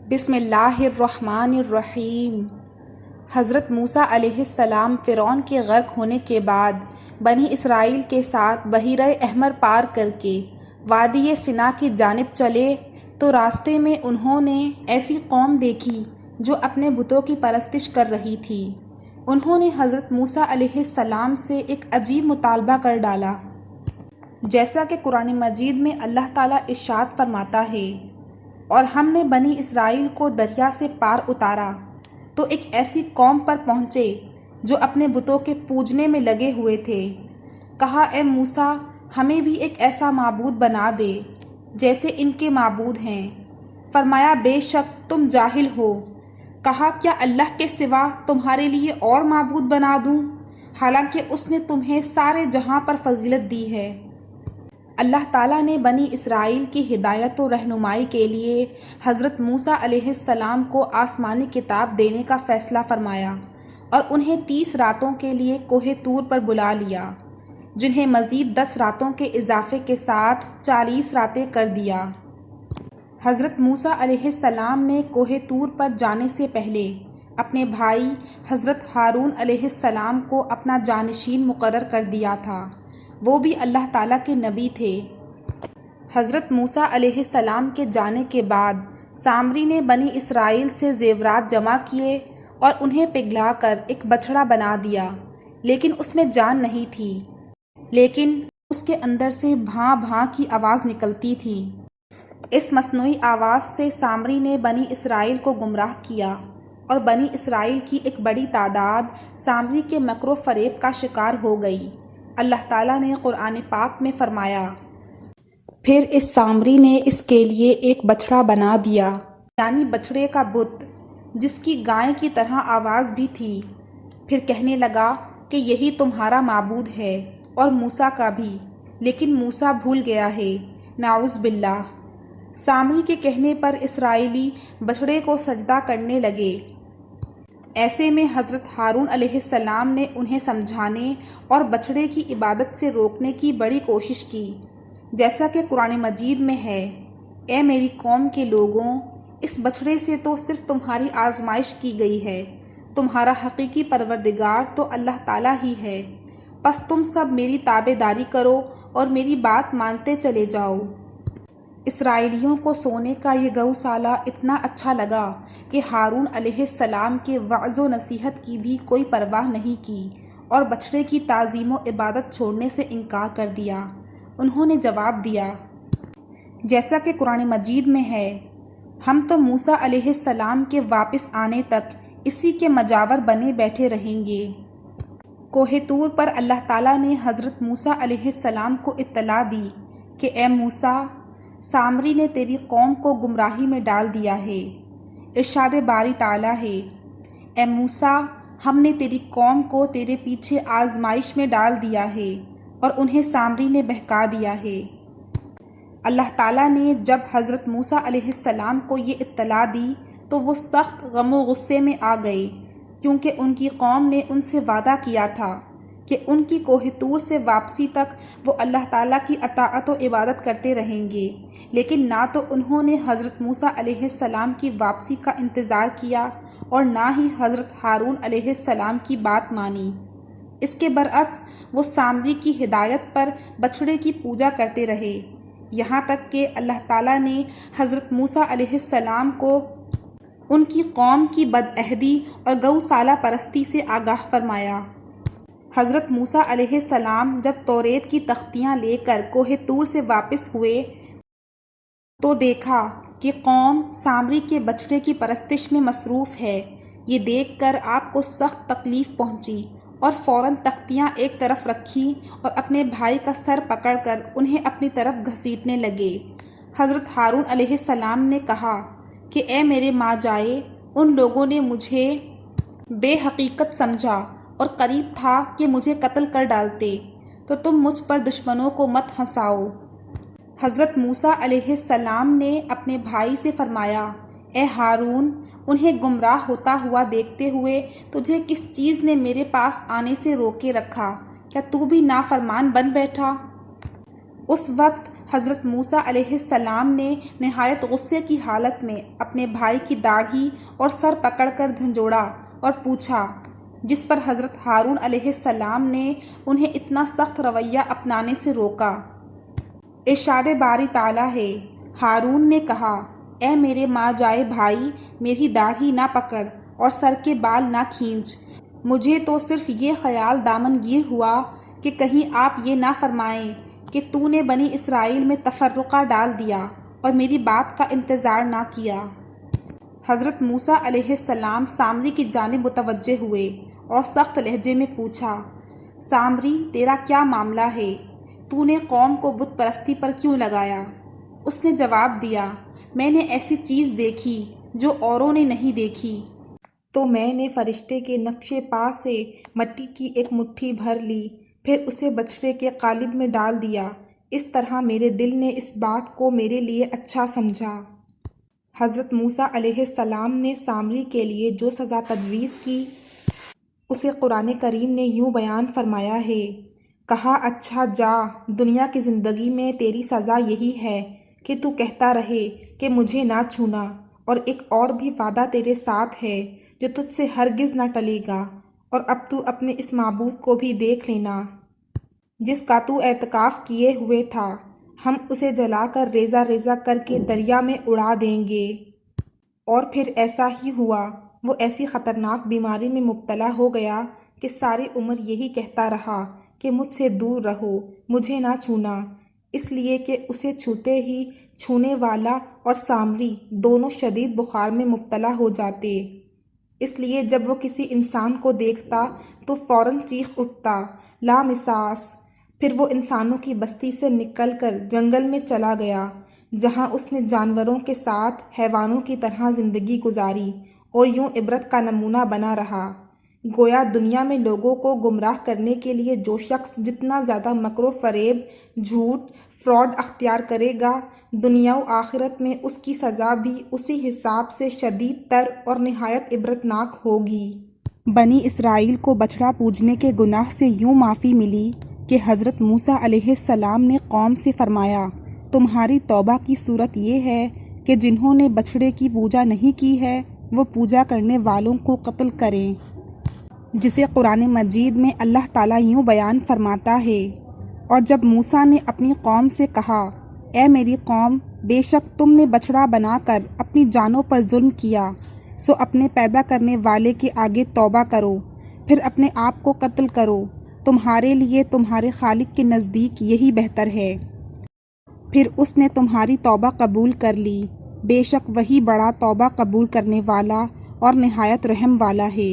بسم اللہ الرحمن الرحیم۔ حضرت موسیٰ علیہ السلام فرعون کے غرق ہونے کے بعد بنی اسرائیل کے ساتھ بحیرہ احمر پار کر کے وادی سینا کی جانب چلے تو راستے میں انہوں نے ایسی قوم دیکھی جو اپنے بتوں کی پرستش کر رہی تھی۔ انہوں نے حضرت موسیٰ علیہ السلام سے ایک عجیب مطالبہ کر ڈالا، جیسا کہ قرآن مجید میں اللہ تعالیٰ ارشاد فرماتا ہے، اور ہم نے بنی اسرائیل کو دریا سے پار اتارا تو ایک ایسی قوم پر پہنچے جو اپنے بتوں کے پوجنے میں لگے ہوئے تھے۔ کہا، اے موسیٰ، ہمیں بھی ایک ایسا معبود بنا دے جیسے ان کے معبود ہیں۔ فرمایا، بے شک تم جاہل ہو۔ کہا، کیا اللہ کے سوا تمہارے لیے اور معبود بنا دوں، حالانکہ اس نے تمہیں سارے جہاں پر فضیلت دی ہے۔ اللہ تعالیٰ نے بنی اسرائیل کی ہدایت و رہنمائی کے لیے حضرت موسیٰ علیہ السلام کو آسمانی کتاب دینے کا فیصلہ فرمایا اور انہیں 30 راتوں کے لیے کوہ طور پر بلا لیا، جنہیں مزید 10 راتوں کے اضافے کے ساتھ 40 راتیں کر دیا۔ حضرت موسیٰ علیہ السلام نے کوہ طور پر جانے سے پہلے اپنے بھائی حضرت ہارون علیہ السلام کو اپنا جانشین مقرر کر دیا تھا، وہ بھی اللہ تعالیٰ کے نبی تھے۔ حضرت موسیٰ علیہ السلام کے جانے کے بعد سامری نے بنی اسرائیل سے زیورات جمع کیے اور انہیں پگھلا کر ایک بچھڑا بنا دیا، لیکن اس میں جان نہیں تھی، لیکن اس کے اندر سے بھاں بھاں کی آواز نکلتی تھی۔ اس مصنوعی آواز سے سامری نے بنی اسرائیل کو گمراہ کیا اور بنی اسرائیل کی ایک بڑی تعداد سامری کے مکر و فریب کا شکار ہو گئی۔ اللہ تعالیٰ نے قرآن پاک میں فرمایا، پھر اس سامری نے اس کے لیے ایک بچھڑا بنا دیا، یعنی بچھڑے کا بت، جس کی گائے کی طرح آواز بھی تھی۔ پھر کہنے لگا کہ یہی تمہارا معبود ہے اور موسیٰ کا بھی، لیکن موسیٰ بھول گیا ہے، نعوذ باللہ۔ سامری کے کہنے پر اسرائیلی بچھڑے کو سجدہ کرنے لگے۔ ایسے میں حضرت ہارون علیہ السلام نے انہیں سمجھانے اور بچھڑے کی عبادت سے روکنے کی بڑی کوشش کی، جیسا کہ قرآن مجید میں ہے، اے میری قوم کے لوگوں، اس بچھڑے سے تو صرف تمہاری آزمائش کی گئی ہے، تمہارا حقیقی پروردگار تو اللہ تعالیٰ ہی ہے، پس تم سب میری تابع داری کرو اور میری بات مانتے چلے جاؤ۔ اسرائیلیوں کو سونے کا یہ گوسالہ اتنا اچھا لگا کہ ہارون علیہ السلام کے وعظ و نصیحت کی بھی کوئی پرواہ نہیں کی اور بچھڑے کی تعظیم و عبادت چھوڑنے سے انکار کر دیا۔ انہوں نے جواب دیا، جیسا کہ قرآن مجید میں ہے، ہم تو موسیٰ علیہ السلام کے واپس آنے تک اسی کے مجاور بنے بیٹھے رہیں گے۔ کوہ طور پر اللہ تعالیٰ نے حضرت موسیٰ علیہ السلام کو اطلاع دی کہ اے موسیٰ، سامری نے تیری قوم کو گمراہی میں ڈال دیا ہے۔ ارشاد باری تعالیٰ ہے، اے موسیٰ، ہم نے تیری قوم کو تیرے پیچھے آزمائش میں ڈال دیا ہے اور انہیں سامری نے بہکا دیا ہے۔ اللہ تعالیٰ نے جب حضرت موسیٰ علیہ السلام کو یہ اطلاع دی تو وہ سخت غم و غصے میں آ گئے، کیونکہ ان کی قوم نے ان سے وعدہ کیا تھا کہ ان کی کوہ طور سے واپسی تک وہ اللہ تعالیٰ کی اطاعت و عبادت کرتے رہیں گے، لیکن نہ تو انہوں نے حضرت موسیٰ علیہ السلام کی واپسی کا انتظار کیا اور نہ ہی حضرت ہارون علیہ السلام کی بات مانی۔ اس کے برعکس وہ سامری کی ہدایت پر بچھڑے کی پوجا کرتے رہے، یہاں تک کہ اللہ تعالیٰ نے حضرت موسیٰ علیہ السلام کو ان کی قوم کی بدعہدی اور گوسالہ پرستی سے آگاہ فرمایا۔ حضرت موسیٰ علیہ السلام جب توریت کی تختیاں لے کر کوہ طور سے واپس ہوئے تو دیکھا کہ قوم سامری کے بچھڑے کی پرستش میں مصروف ہے۔ یہ دیکھ کر آپ کو سخت تکلیف پہنچی اور فوراً تختیاں ایک طرف رکھی اور اپنے بھائی کا سر پکڑ کر انہیں اپنی طرف گھسیٹنے لگے۔ حضرت ہارون علیہ السلام نے کہا کہ اے میرے ماں جائے، ان لوگوں نے مجھے بے حقیقت سمجھا اور قریب تھا کہ مجھے قتل کر ڈالتے، تو تم مجھ پر دشمنوں کو مت ہنساؤ۔ حضرت موسیٰ علیہ السلام نے اپنے بھائی سے فرمایا، اے ہارون، انہیں گمراہ ہوتا ہوا دیکھتے ہوئے تجھے کس چیز نے میرے پاس آنے سے روکے رکھا؟ کیا تو بھی نافرمان بن بیٹھا؟ اس وقت حضرت موسیٰ علیہ السلام نے نہایت غصے کی حالت میں اپنے بھائی کی داڑھی اور سر پکڑ کر جھنجھوڑا اور پوچھا، جس پر حضرت ہارون علیہ السلام نے انہیں اتنا سخت رویہ اپنانے سے روکا۔ ارشاد باری تعالیٰ ہے، ہارون نے کہا، اے میرے ماں جائے بھائی، میری داڑھی نہ پکڑ اور سر کے بال نہ کھینچ، مجھے تو صرف یہ خیال دامنگیر ہوا کہ کہیں آپ یہ نہ فرمائیں کہ تو نے بنی اسرائیل میں تفرقہ ڈال دیا اور میری بات کا انتظار نہ کیا۔ حضرت موسیٰ علیہ السلام سامری کی جانب متوجہ ہوئے اور سخت لہجے میں پوچھا، سامری تیرا کیا معاملہ ہے؟ تو نے قوم کو بت پرستی پر کیوں لگایا؟ اس نے جواب دیا، میں نے ایسی چیز دیکھی جو اوروں نے نہیں دیکھی، تو میں نے فرشتے کے نقش پا سے مٹی کی ایک مٹھی بھر لی، پھر اسے بچھڑے کے قالب میں ڈال دیا، اس طرح میرے دل نے اس بات کو میرے لیے اچھا سمجھا۔ حضرت موسیٰ علیہ السلام نے سامری کے لیے جو سزا تجویز کی اسے قرآن کریم نے یوں بیان فرمایا ہے، کہا، اچھا جا، دنیا کی زندگی میں تیری سزا یہی ہے کہ تو کہتا رہے کہ مجھے نہ چھونا، اور ایک اور بھی وعدہ تیرے ساتھ ہے جو تجھ سے ہرگز نہ ٹلے گا، اور اب تو اپنے اس معبود کو بھی دیکھ لینا جس کا تو اعتکاف کیے ہوئے تھا، ہم اسے جلا کر ریزہ ریزہ کر کے دریا میں اڑا دیں گے۔ اور پھر ایسا ہی ہوا، وہ ایسی خطرناک بیماری میں مبتلا ہو گیا کہ ساری عمر یہی کہتا رہا کہ مجھ سے دور رہو، مجھے نہ چھونا، اس لیے کہ اسے چھوتے ہی چھونے والا اور سامری دونوں شدید بخار میں مبتلا ہو جاتے، اس لیے جب وہ کسی انسان کو دیکھتا تو فوراً چیخ اٹھتا، لامساس۔ پھر وہ انسانوں کی بستی سے نکل کر جنگل میں چلا گیا، جہاں اس نے جانوروں کے ساتھ حیوانوں کی طرح زندگی گزاری اور یوں عبرت کا نمونہ بنا رہا۔ گویا دنیا میں لوگوں کو گمراہ کرنے کے لیے جو شخص جتنا زیادہ مکر و فریب، جھوٹ، فراڈ اختیار کرے گا، دنیا و آخرت میں اس کی سزا بھی اسی حساب سے شدید تر اور نہایت عبرتناک ہوگی۔ بنی اسرائیل کو بچھڑا پوجنے کے گناہ سے یوں معافی ملی کہ حضرت موسیٰ علیہ السلام نے قوم سے فرمایا، تمہاری توبہ کی صورت یہ ہے کہ جنہوں نے بچھڑے کی پوجا نہیں کی ہے وہ پوجا کرنے والوں کو قتل کریں، جسے قرآن مجید میں اللہ تعالیٰ یوں بیان فرماتا ہے، اور جب موسیٰ نے اپنی قوم سے کہا، اے میری قوم، بے شک تم نے بچھڑا بنا کر اپنی جانوں پر ظلم کیا، سو اپنے پیدا کرنے والے کے آگے توبہ کرو، پھر اپنے آپ کو قتل کرو، تمہارے لیے تمہارے خالق کے نزدیک یہی بہتر ہے، پھر اس نے تمہاری توبہ قبول کر لی، بے شک وہی بڑا توبہ قبول کرنے والا اور نہایت رحم والا ہے۔